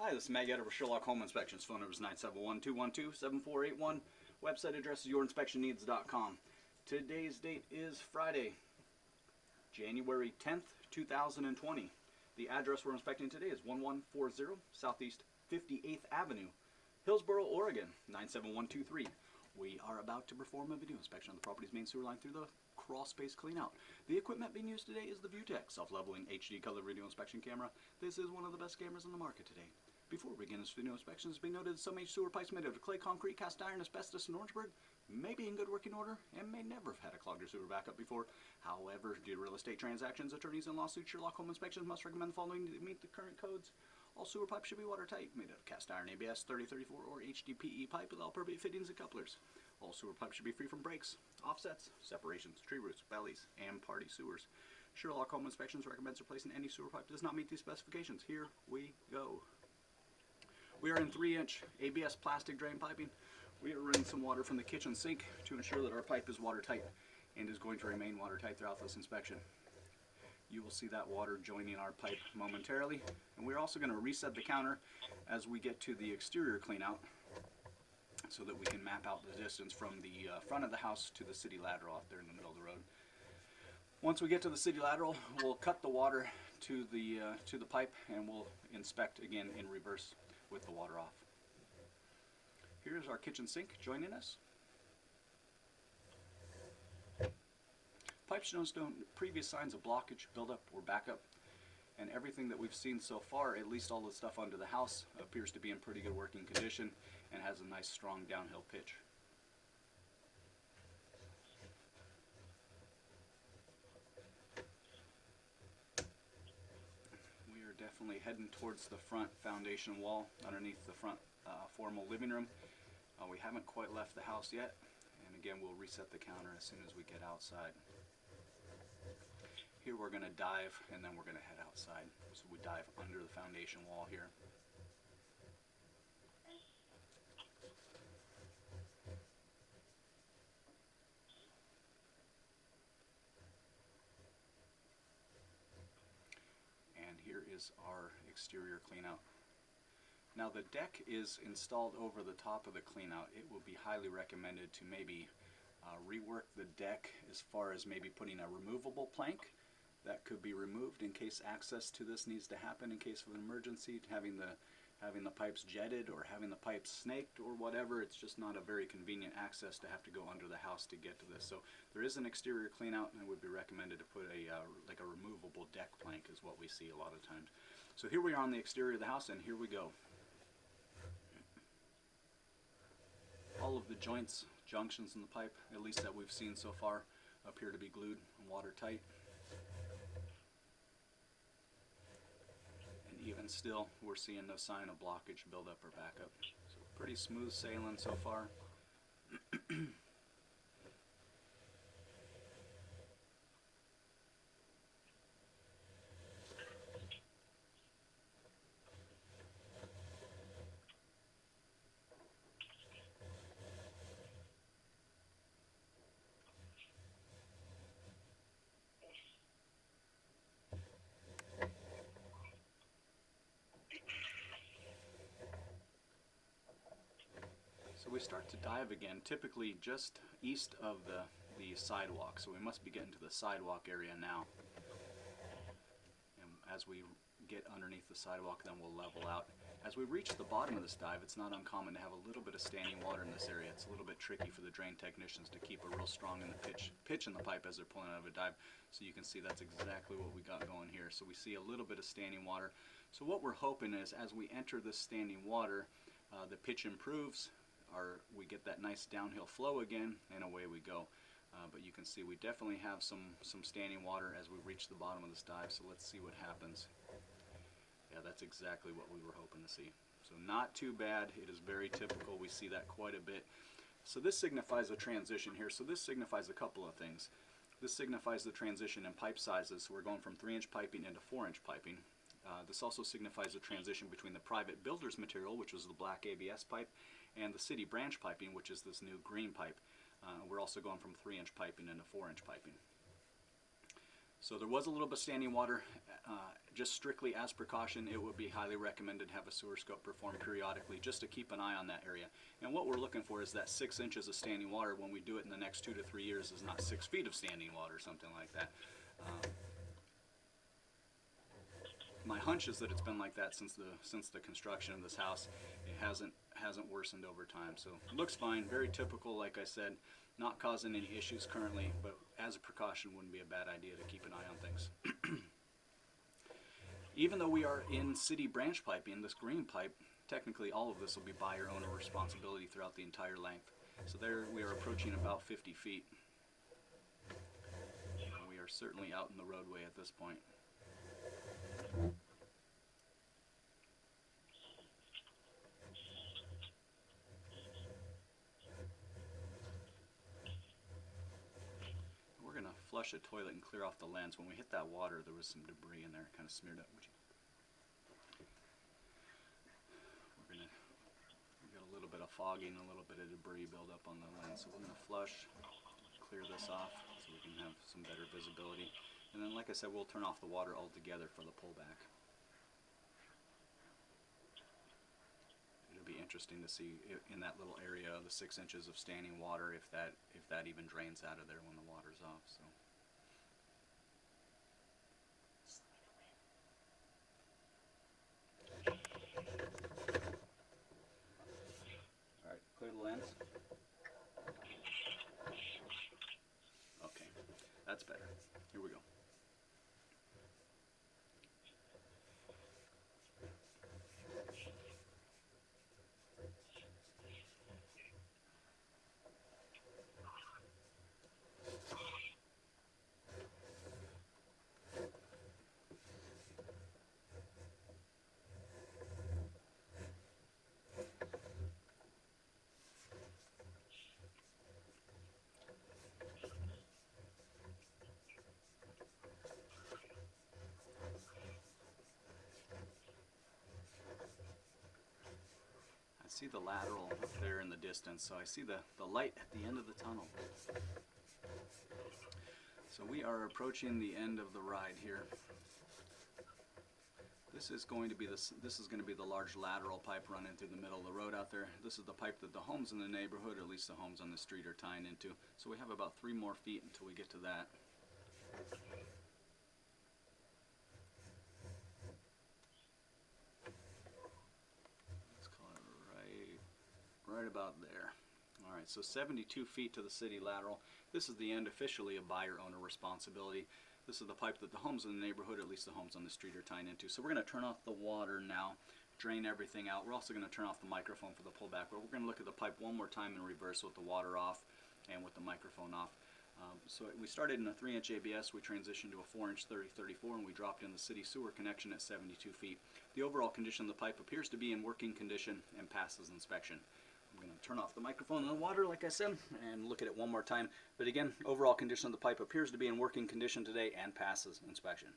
Hi, this is Matt Yetter with Sherlock Home Inspections. Phone number is 971-212-7481. Website address is yourinspectionneeds.com. Today's date is Friday, January 10th, 2020. The address we're inspecting today is 1140 Southeast 58th Avenue, Hillsboro, Oregon, 97123. We are about to perform a video inspection on the property's main sewer line through the crawl space cleanout. The equipment being used today is the ViewTech self-leveling HD color video inspection camera. This is one of the best cameras on the market today. Before we begin this video inspection, it's been noted that some H sewer pipes made out of clay, concrete, cast iron, asbestos, and Orangeburg may be in good working order and may never have had a clogged or sewer backup before. However, due to real estate transactions, attorneys, and lawsuits, Sherlock Home Inspections must recommend the following to meet the current codes. All sewer pipes should be watertight, made out of cast iron, ABS, 3034, or HDPE pipe with all appropriate fittings and couplers. All sewer pipes should be free from breaks, offsets, separations, tree roots, bellies, and party sewers. Sherlock Home Inspections recommends replacing any sewer pipe that does not meet these specifications. Here we go. We are in 3-inch ABS plastic drain piping. We are running some water from the kitchen sink to ensure that our pipe is watertight and is going to remain watertight throughout this inspection. You will see that water joining our pipe momentarily, and we're also going to reset the counter as we get to the exterior cleanout so that we can map out the distance from the front of the house to the city lateral out there in the middle of the road. Once we get to the city lateral, we'll cut the water to the pipe, and we'll inspect again in reverse with the water off. Here's our kitchen sink joining us. Pipe shows no previous signs of blockage, buildup, or backup, and everything that we've seen so far, at least all the stuff under the house, appears to be in pretty good working condition and has a nice strong downhill pitch. We are definitely heading towards the front foundation wall underneath the front formal living room. We haven't quite left the house yet, and again we'll reset the counter as soon as we get outside. Here we're going to dive, and then we're going to head outside. So we dive under the foundation wall here. And here is our exterior cleanout. Now the deck is installed over the top of the cleanout. It will be highly recommended to maybe rework the deck as far as maybe putting a removable plank that could be removed in case access to this needs to happen in case of an emergency, having the pipes jetted or having the pipes snaked or whatever. It's just not a very convenient access to have to go under the house to get to this. So there is an exterior clean out, and it would be recommended to put like a removable deck plank is what we see a lot of times. So here we are on the exterior of the house, and here we go. All of the joints, junctions in the pipe, at least that we've seen so far, appear to be glued and watertight. And even still, we're seeing no sign of blockage, buildup, or backup. So pretty smooth sailing so far. So we start to dive again, typically just east of the sidewalk. So we must be getting to the sidewalk area now. And as we get underneath the sidewalk, then we'll level out. As we reach the bottom of this dive, it's not uncommon to have a little bit of standing water in this area. It's a little bit tricky for the drain technicians to keep a real strong in the pitch in the pipe as they're pulling out of a dive. So you can see that's exactly what we got going here. So we see a little bit of standing water. So what we're hoping is as we enter this standing water, the pitch improves, we get that nice downhill flow again, and away we go. But you can see we definitely have some standing water as we reach the bottom of this dive, so let's see what happens. Yeah, that's exactly what we were hoping to see. So not too bad. It is very typical. We see that quite a bit. So this signifies a transition here. So this signifies a couple of things. This signifies the transition in pipe sizes. So we're going from 3-inch piping into 4-inch piping. This also signifies a transition between the private builder's material, which was the black ABS pipe, and the city branch piping, which is this new green pipe. We're also going from 3-inch piping into 4-inch piping. So there was a little bit of standing water just strictly as precaution, it would be highly recommended to have a sewer scope performed periodically just to keep an eye on that area. And what we're looking for is that 6 inches of standing water when we do it in the next 2 to 3 years is not 6 feet of standing water, something like that. My hunch is that it's been like that since the construction of this house. It hasn't worsened over time. So it looks fine, very typical, like I said, not causing any issues currently, but as a precaution wouldn't be a bad idea to keep an eye on things. Even though we are in city branch piping, this green pipe, technically all of this will be buyer-owner responsibility throughout the entire length. So there we are approaching about 50 feet. We are certainly out in the roadway at this point. We're going to flush a toilet and clear off the lens. When we hit that water, there was some debris in there, kind of smeared up. We got a little bit of fogging, a little bit of debris build up on the lens. So we're going to flush, clear this off so we can have some better visibility. And then, like I said, we'll turn off the water altogether for the pullback. It'll be interesting to see in that little area, the 6 inches of standing water, if that even drains out of there when the water's off. So. All right, clear the lens. Okay, that's better. Here we go. See the lateral up there in the distance, so I see the light at the end of the tunnel. So we are approaching the end of the ride here. This is going to be the large lateral pipe running through the middle of the road out there. This is the pipe that the homes in the neighborhood, or at least the homes on the street, are tying into. So we have about 3 more feet until we get to that. Right about there. All right, so 72 feet to the city lateral. This is the end officially of buyer-owner responsibility. This is the pipe that the homes in the neighborhood, at least the homes on the street, are tying into. So we're going to turn off the water now, drain everything out. We're also going to turn off the microphone for the pullback, but we're going to look at the pipe one more time in reverse with the water off and with the microphone off. So we started in a 3-inch ABS, we transitioned to a 4-inch 30-34, and we dropped in the city sewer connection at 72 feet. The overall condition of the pipe appears to be in working condition and passes inspection. I'm going to turn off the microphone and the water, like I said, and look at it one more time. But again, overall condition of the pipe appears to be in working condition today and passes inspection.